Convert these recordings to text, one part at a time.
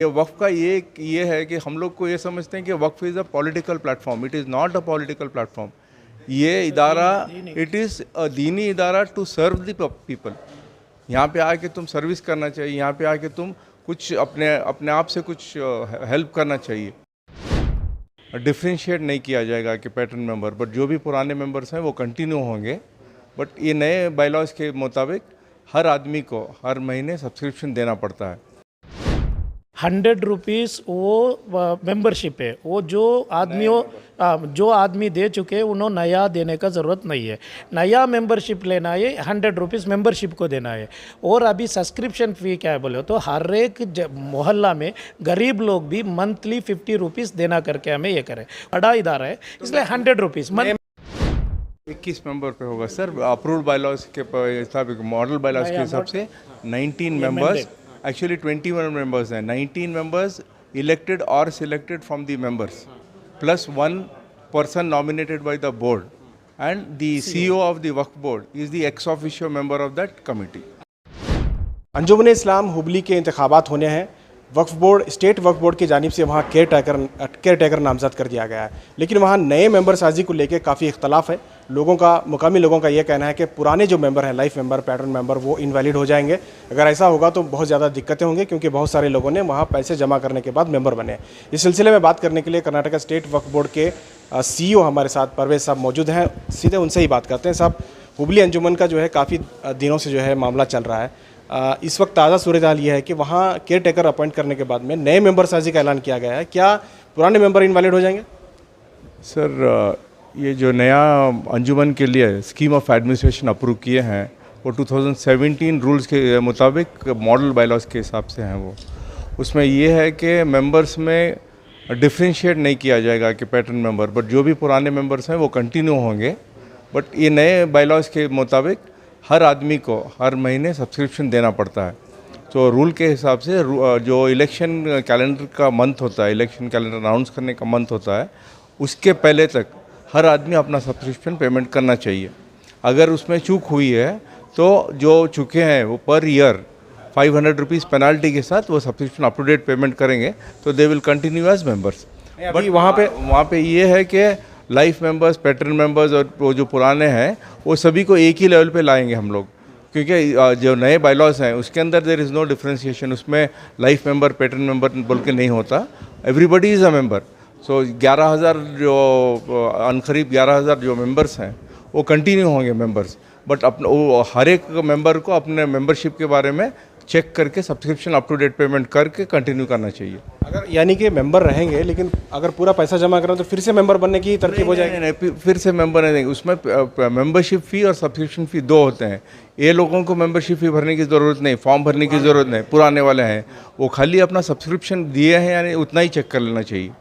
ये वक्फ का ये है कि हम लोग को ये समझते हैं कि Waqf is a political platform. It is not a political platform. ये इदारा इट इज़ अ दीनी इदारा टू सर्व द पीपल। यहाँ पे आके तुम सर्विस करना चाहिए, यहाँ पे आके तुम कुछ अपने अपने आप से कुछ हेल्प करना चाहिए। डिफ्रेंशिएट नहीं किया जाएगा कि पैटर्न मेंबर, बट जो भी पुराने मेंबर्स हैं वो कंटिन्यू होंगे। बट ये नए बायलॉज के मुताबिक हर आदमी को हर महीने सब्सक्रिप्शन देना पड़ता है। 100 रुपीज़ वो मेंबरशिप है। वो जो आदमी दे चुके हैं उन्होंने नया देने का ज़रूरत नहीं है। नया मेंबरशिप लेना है 100 रुपीज़ मेंबरशिप को देना है। और अभी सब्सक्रिप्शन फ़ी क्या है बोले तो हर एक मोहल्ला में गरीब लोग भी मंथली 50 रुपीज़ देना करके हमें ये करें। बड़ा इदारा है इसलिए 100 रुपीज़ 21 मेंबर पे होगा सर। अप्रूव्ड बायलॉज के हिसाब मॉडल बायलॉज के हिसाब से 19 मेंबर्स, एक्चुअली 21 मेंबर्स हैं। 19 मेंबर्स इलेक्टेड और selected from the members plus 1 person nominated by the board, and the CEO of the Waqf board is the ex officio member of that committee. अंजुमन इस्लाम हुबली के इंतखाबात होने हैं। वक्फ board, state वक्फ board की जानिब से वहाँ केयर टेकर नामजद कर दिया गया है, लेकिन वहाँ नए मेंबर साजी को लेकर काफ़ी इख्तलाफ है। मुकामी लोगों का ये कहना है कि पुराने जो मेंबर हैं, लाइफ मेंबर, पैटर्न मेंबर, वो इनवैलिड हो जाएंगे। अगर ऐसा होगा तो बहुत ज़्यादा दिक्कतें होंगी, क्योंकि बहुत सारे लोगों ने वहाँ पैसे जमा करने के बाद मेंबर बने। इस सिलसिले में बात करने के लिए कर्नाटका स्टेट वक्फ बोर्ड के CEO हमारे साथ परवेज साहब मौजूद हैं। सीधे उनसे ही बात करते हैं। साहब, हुबली अंजुमन का जो है काफ़ी दिनों से जो है मामला चल रहा है। इस वक्त ताज़ा सूरत हाल ये है कि वहाँ केयर टेकर अपॉइंट करने के बाद में नए मेंबर साजी का ऐलान किया गया है। क्या पुराने मेंबर इनवैलिड हो जाएंगे? सर, ये जो नया अंजुमन के लिए स्कीम ऑफ एडमिनिस्ट्रेशन अप्रूव किए हैं वो 2017 रूल्स के मुताबिक मॉडल बायलॉज के हिसाब से हैं। वो उसमें ये है कि मेंबर्स में डिफ्रेंशिएट नहीं किया जाएगा कि पैटर्न मेंबर, बट जो भी पुराने मेंबर्स हैं वो कंटिन्यू होंगे। बट ये नए बायलॉज के मुताबिक हर आदमी को हर महीने सब्सक्रिप्शन देना पड़ता है। तो रूल के हिसाब से जो इलेक्शन कैलेंडर का मंथ होता है, इलेक्शन कैलेंडर अनाउंस करने का मंथ होता है, उसके पहले तक हर आदमी अपना सब्सक्रिप्शन पेमेंट करना चाहिए। अगर उसमें चूक हुई है तो जो चुके हैं वो पर ईयर 500 रुपीज़ पेनाल्टी के साथ वो subscription up to date payment करेंगे, तो they will continue as members. But वहाँ पे ये है कि लाइफ मेंबर्स, पैटर्न मेंबर्स और वो जो पुराने हैं वो सभी को एक ही लेवल पे लाएंगे हम लोग, क्योंकि जो नए बायलॉज हैं उसके अंदर देयर इज़ नो डिफ्रेंशिएशन। उसमें लाइफ मेंबर, पैटर्न मेंबर बोल के नहीं होता, एवरीबडी इज़ अ मेंबर। सो 11,000 जो अनकरीब 11,000 जो मेंबर्स हैं वो कंटिन्यू होंगे मेंबर्स। बट हर एक मेंबर को अपने मेंबरशिप के बारे में चेक करके subscription up to date payment करके कंटिन्यू करना चाहिए। अगर यानी कि मेंबर रहेंगे, लेकिन अगर पूरा पैसा जमा करें तो फिर से मेंबर बनने की तरकीब हो जाएगी? नहीं, फिर से मेंबर नहीं देंगे। उसमें मेंबरशिप फ़ी और सब्सक्रिप्शन फ़ी दो होते हैं। ये लोगों को मेंबरशिप फ़ी भरने की ज़रूरत नहीं, फॉर्म भरने की ज़रूरत नहीं। पुराने वाले हैं वो खाली अपना सब्सक्रिप्शन दिए हैं यानी उतना ही चेक कर लेना चाहिए।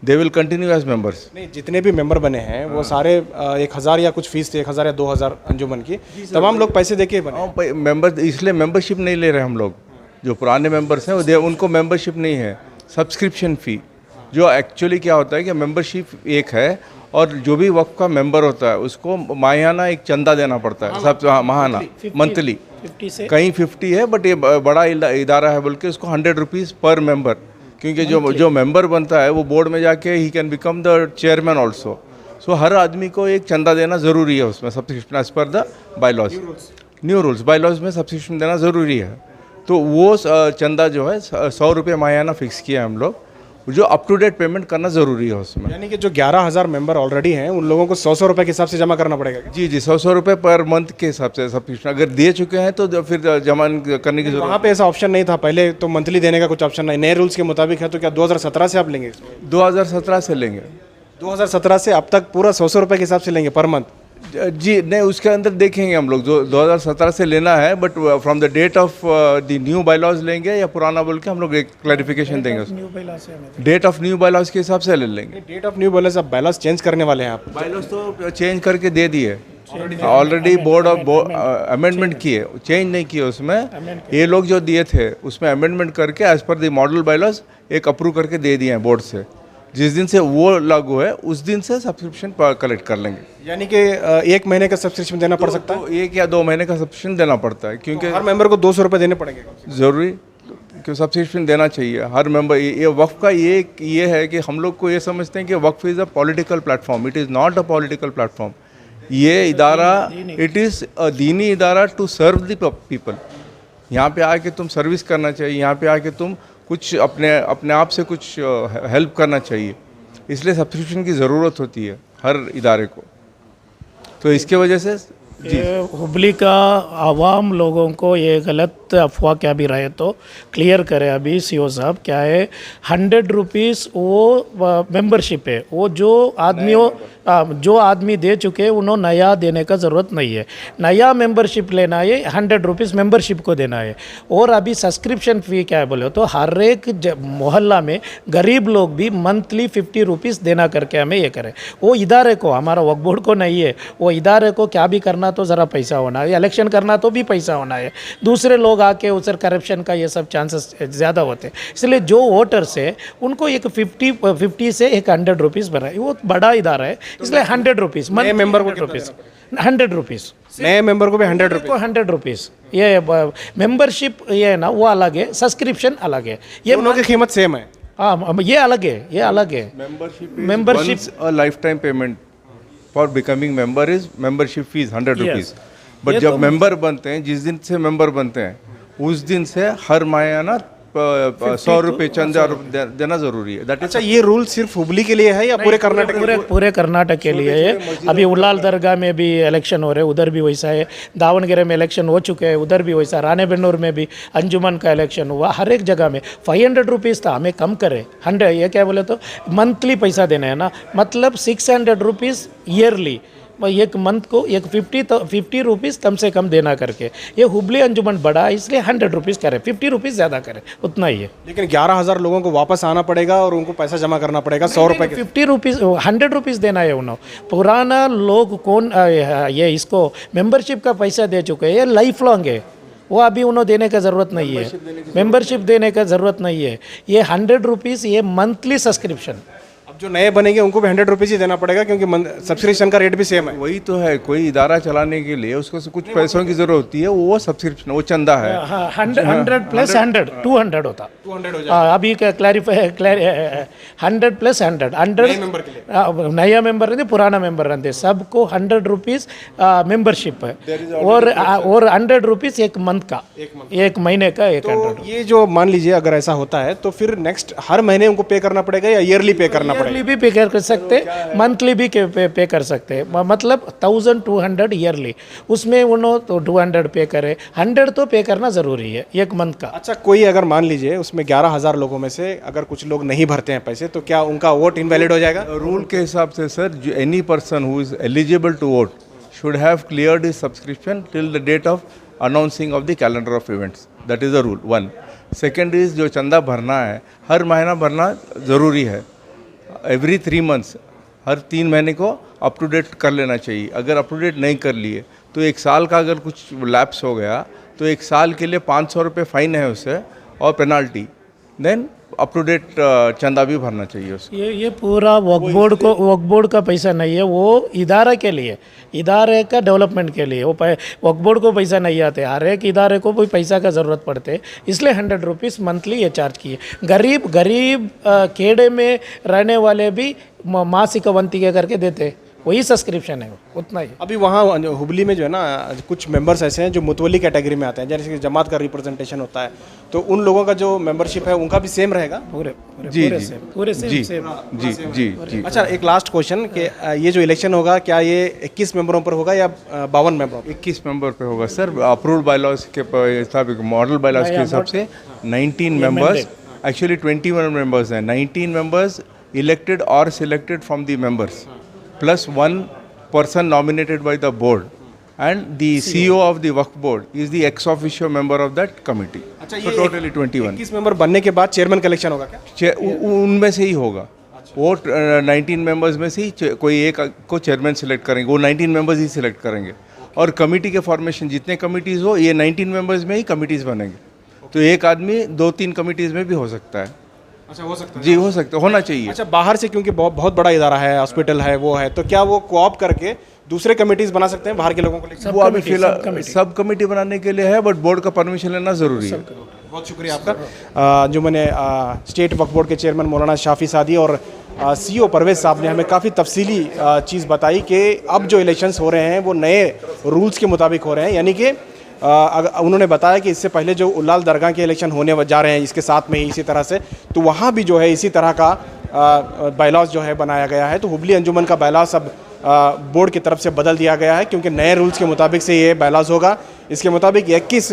They will continue as members. नहीं, जितने भी मेंबर बने हैं वो सारे 1,000 या कुछ फीस थी, 1,000 या 2,000 अंजुमन की, तमाम लोग पैसे देके बने। मेंबर इसलिए मेंबरशिप नहीं ले रहे हम लोग। जो पुराने मेंबर्स हैं उनको मेंबरशिप नहीं है, सब्सक्रिप्शन फ़ी। जो एक्चुअली क्या होता है कि मेंबरशिप एक है और जो भी वक्फ का मेंबर होता है उसको माहाना एक चंदा देना पड़ता है। सब माहाना, मंथली कहीं 50 है, बट ये बड़ा इदारा है बोल के उसको 100 रुपीज़ पर मेंबर, क्योंकि जो मेंबर बनता है वो बोर्ड में जाके ही can become the chairman also. So हर आदमी को एक चंदा देना ज़रूरी है उसमें, subscription as per the bylaws, new rules bylaws में सब्सक्रिप्शन देना ज़रूरी है। तो वो चंदा जो है 100 रुपये माहाना फिक्स किया है हम लोग, जो अप टू डेट पेमेंट करना ज़रूरी है उसमें। यानी कि जो 11,000 मेंबर ऑलरेडी हैं उन लोगों को 100 रुपये के हिसाब से जमा करना पड़ेगा? जी, 100 रुपये पर मंथ के हिसाब से सब्सक्रिप्शन अगर दे चुके हैं तो फिर जमा करने की जरूरत। वहाँ पे ऐसा ऑप्शन नहीं था पहले, तो मंथली देने का कुछ ऑप्शन नहीं, नए रूल्स के मुताबिक है। तो क्या 2017 से आप लेंगे? 2017 से लेंगे। 2017 से अब तक पूरा 100 रुपये के हिसाब से लेंगे पर मंथ? जी नहीं, उसके अंदर देखेंगे हम लोग। जो 2017 से लेना है, but from the date of the new bylaws लेंगे या पुराना बोल के हम लोग एक क्लैरिफिकेशन देंगे। डेट ऑफ न्यू बायलॉज के हिसाब से ले लेंगे। डेट ऑफ न्यू बायलॉज, अब बायलॉज चेंज करने वाले हैं आप? बायलॉज तो चेंज करके दे दिए ऑलरेडी, बोर्ड ऑफ अमेंडमेंट किए, चेंज नहीं किए उसमें। ये लोग जो दिए थे उसमें अमेंडमेंट करके as per the model bylaws एक अप्रूव करके दे दिए हैं बोर्ड से। जिस दिन से वो लागू है उस दिन से सब्सक्रिप्शन कलेक्ट कर लेंगे। यानी कि 1 महीने का सब्सक्रिप्शन देना पड़ सकता है? 1 या 2 महीने का सब्सक्रिप्शन देना पड़ता है, क्योंकि हर मेंबर को 200 रुपये देने पड़ेंगे ज़रूरी। कि सब्सक्रिप्शन देना चाहिए हर मेंबर। ये वक्फ का ये है कि हम लोग को ये समझते हैं कि Waqf is a political platform. It is not a political platform. ये इदारा इट इज़ अ दीनी इदारा टू सर्व द पीपल। यहाँ पे आके तुम सर्विस करना चाहिए, यहाँ पे आके तुम कुछ अपने आप से कुछ हेल्प करना चाहिए, इसलिए सब्सक्रिप्शन की ज़रूरत होती है हर इदारे को। तो इसके वजह से ये हुबली का आवाम लोगों को ये गलत अफवाह क्या भी रहे तो क्लियर करें अभी सीओ साहब। क्या है 100 रुपीज़ वो मेंबरशिप है, वो जो आदमी दे चुके हैं उन्होंने नया देने का ज़रूरत नहीं है। नया मेंबरशिप लेना है 100 रुपीज़ मेंबरशिप को देना है। और अभी सब्सक्रिप्शन फ़ी क्या है बोले तो हर एक मोहल्ला में गरीब लोग भी मंथली 50 रुपीज़ देना करके हमें ये करें। वो इदारे को, हमारा वक्फ बोर्ड को नहीं है, वो इदारे को क्या भी करना तो ज़रा पैसा होना है, इलेक्शन करना तो भी पैसा होना है। दूसरे लोग आके उधर करप्शन का ये सब चांसेस ज़्यादा होते हैं। इसलिए जो वोटर्स है उनको एक 50 से एक 100 रुपीज़ बनाए। वो बड़ा इदारा है इसलिए 100 रुपीज़ नए मेंबर को 100 रुपीज़ नए मेंबर को भी 100 रुपीज़ को 100 रुपीज़। ये मेंबरशिप ये है ना, वो अलग है, सब्सक्रिप्शन अलग है। ये दोनों की कीमत सेम है। हाँ, ये अलग है, ये अलग है। Membership a life time payment for becoming member is membership fees 100 rupees. But जब मेंबर बनते हैं, जिस दिन से मेंबर बनते हैं उस दिन से हर माह ना 100 रुपये चंदा देना जरूरी है। अच्छा, ये रूल सिर्फ हुबली के लिए है या पूरे कर्नाटक पूरे कर्नाटक के लिए है। अभी उल्लाल दरगाह में भी इलेक्शन हो रहे हैं, उधर भी वैसा है। दावणगेरे में इलेक्शन हो चुके हैं, उधर भी वैसा। राणेबेन्नूर में भी अंजुमन का इलेक्शन हुआ। हर एक जगह में 500 रुपीज़ था, हमें कम करे 100। ये क्या बोले तो मंथली पैसा देना है ना, मतलब 600 रुपीज़ ईयरली। एक मंथ को एक 50 रुपीज़ कम से कम देना करके। ये हुबली अंजुमन बड़ा इसलिए 100 रुपीज़ करे, 50 रुपीज़ ज़्यादा करे, उतना ही है। लेकिन 11,000 लोगों को वापस आना पड़ेगा और उनको पैसा जमा करना पड़ेगा 100 रुपये। 50 रुपीज़ 100 रुपीज़ देना है उन्होंने। पुराना लोग कौन ये इसको मेंबरशिप का पैसा दे चुके हैं, ये लाइफ लॉन्ग है। वो अभी उन्होंने देने का ज़रूरत नहीं है, मेंबरशिप देने का ज़रूरत नहीं है। ये 100 रुपीज़ ये मंथली सब्सक्रिप्शन। अब जो नए बनेंगे उनको भी 100 रुपीज़ ही देना पड़ेगा क्योंकि सब्सक्रिप्शन का रेट भी सेम है। वही तो है, कोई इदारा चलाने के लिए उसको कुछ पैसों की जरूरत होती है, वो सब्सक्रिप्शन, वो चंदा है। 100 प्लस 100 200 होता। 200 हो जाए। अभी क्लैरिफाई 100 प्लस 100 नया मेंबर रहते, पुराना मेंबर रहते, सबको 100 रुपीज़ मेंबरशिप है। और 100 रुपीज़ एक मंथ का, एक महीने का 100। ये जो मान लीजिए अगर ऐसा होता है तो फिर नेक्स्ट हर महीने उनको पे करना पड़ेगा या ईयरली पे करना पड़ेगा? ईयरली भी पे कर सकते, मंथली भी पे कर सकते हैं। मतलब 1200 ईयरली, उसमें उन्होंने तो 200 पे करे, 100 तो पे करना ज़रूरी है एक मंथ का। अच्छा, कोई अगर मान लीजिए उसमें 11,000 लोगों में से अगर कुछ लोग नहीं भरते हैं पैसे, तो क्या उनका वोट इनवैलिड हो जाएगा? रूल के हिसाब से sir, any person who is eligible to vote should have cleared his subscription till the date of announcing of the calendar of events. That is the rule 1। Second is जो चंदा भरना है हर महीना भरना ज़रूरी है। एवरी 3 मंथ्स, हर 3 महीने को अप टू डेट कर लेना चाहिए। अगर अप टू डेट नहीं कर लिए तो 1 साल का अगर कुछ लैप्स हो गया तो 1 साल के लिए 500 रुपये फ़ाइन है उससे और penalty. Then up to date चंदा भी भरना चाहिए उसको। ये पूरा वक्फ बोर्ड का पैसा नहीं है, वो इदारा के लिए, इदारे का डेवलपमेंट के लिए। वो वक्फ बोर्ड को पैसा नहीं आते, हर एक इदारे को भी पैसा का ज़रूरत पड़ते, इसलिए 100 रुपीज़ मंथली ये चार्ज किए। गरीब खेड़े में रहने वाले भी मासिक वंतिके करके देते, वही सब्सक्रिप्शन है, उतना ही। अभी वहाँ हुबली में जो है ना, कुछ मेंबर्स ऐसे हैं जो मुतवली कैटेगरी में आते हैं, जैसे कि जमात का रिप्रेजेंटेशन होता है, तो उन लोगों का जो मेंबरशिप है उनका भी सेम रहेगा? पूरे सेम। जी। अच्छा, एक लास्ट क्वेश्चन कि ये जो इलेक्शन होगा क्या ये 21 मेंबरों पर होगा या 52 मेंबरों पर? 21 मेंबर पे होगा सर। अप्रूव्ड बायलॉज के हिसाब, मॉडल बायलॉज के हिसाब से 19 मेंबर्स, एक्चुअली 21 मेंबर्स हैं। 19 मेंबर्स इलेक्टेड और selected from the members, plus 1 person nominated by the board, and the CEO of the Waqf board is the ex officio member of that committee. अच्छा, so totally 21 21 member बनने के बाद chairman का election होगा क्या? उनमें से ही होगा। वो 19 मेंबर्स में से ही कोई एक को चेयरमैन सिलेक्ट करेंगे, वो 19 मेंबर्स ही सिलेक्ट करेंगे। और कमेटी के फॉर्मेशन जितने कमिटीज़ हो, ये 19 मेंबर्स में ही कमिटीज़ बनेंगे। तो एक आदमी 2-3 कमिटीज़ में भी हो सकता है। अच्छा, हो सकता है। जी हो सकता, होना चाहिए। अच्छा, बाहर से क्योंकि बहुत बड़ा इदारा है, हॉस्पिटल है, वो है, तो क्या वो कोऑप करके दूसरे कमिटीज बना सकते हैं बाहर के लोगों को लेकर? वो अभी फिलहाल सब कमेटी बनाने के लिए है, बट बोर्ड का परमिशन लेना ज़रूरी है। बहुत शुक्रिया आपका। जो मैंने स्टेट वक्फ बोर्ड के चेयरमैन मौलाना शाफी सादी और सीईओ परवेज साहब ने हमें काफ़ी तफसीली चीज़ बताई कि अब जो इलेक्शंस हो रहे हैं वो नए रूल्स के मुताबिक हो रहे हैं, यानी कि उन्होंने बताया कि इससे पहले जो उल्लाल दरगाह के इलेक्शन होने जा रहे हैं इसके साथ में ही इसी तरह से, तो वहाँ भी जो है इसी तरह का बायलॉज जो है बनाया गया है। तो हुबली अंजुमन का बायलॉज अब बोर्ड की तरफ से बदल दिया गया है, क्योंकि नए रूल्स के मुताबिक से ये बायलॉज होगा। इसके मुताबिक 21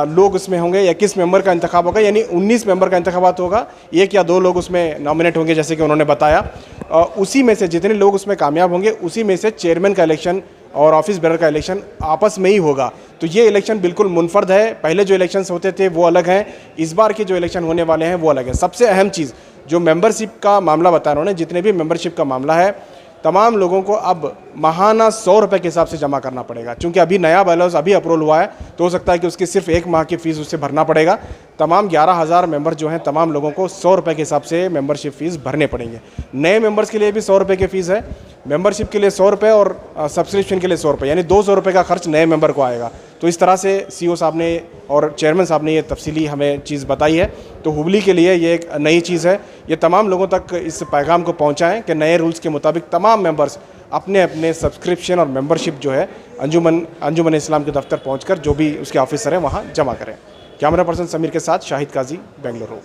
लोग उसमें होंगे, 21 मेंबर का इंतखाब होगा, यानी 19 मेंबर का इंतखाबात होगा, 1 या 2 लोग उसमें नॉमिनेट होंगे जैसे कि उन्होंने बताया। उसी में से जितने लोग उसमें कामयाब होंगे उसी में से चेयरमैन का इलेक्शन और ऑफिस बेरर का इलेक्शन आपस में ही होगा। तो ये इलेक्शन बिल्कुल मुनफर्द है। पहले जो इलेक्शंस होते थे वो अलग हैं, इस बार के जो इलेक्शन होने वाले हैं वो अलग है। सबसे अहम चीज़ जो मेंबरशिप का मामला बताया उन्होंने, जितने भी मेंबरशिप का मामला है, तमाम लोगों को अब माहाना 100 रुपये के हिसाब से जमा करना पड़ेगा, क्योंकि अभी नया बायलॉज अभी अप्रूवल हुआ है, तो हो सकता है कि उसकी सिर्फ 1 माह की फ़ीस उससे भरना पड़ेगा। तमाम 11,000 मेंबर जो हैं, तमाम लोगों को 100 रुपये के हिसाब से मेंबरशिप फ़ीस भरने पड़ेंगे। नए मेंबर्स के लिए भी 100 रुपये की फ़ीस है, मेंबरशिप के लिए 100 रुपये और सब्सक्रिप्शन के लिए 100 रुपये, यानी 200 रुपये का खर्च नए मेंबर को आएगा। तो इस तरह से सीईओ साहब ने और चेयरमैन साहब ने ये तफसीली हमें चीज़ बताई है। तो हुबली के लिए ये एक नई चीज़ है। ये तमाम लोगों तक इस पैगाम को पहुंचाएं कि नए रूल्स के मुताबिक तमाम मेंबर्स अपने अपने सब्सक्रिप्शन और मेंबरशिप जो है अंजुमन इस्लाम के दफ्तर पहुंचकर जो भी उसके ऑफिसर हैं वहाँ जमा करें। कैमरा पर्सन समीर के साथ शाहिद काजी, बेंगलुरु।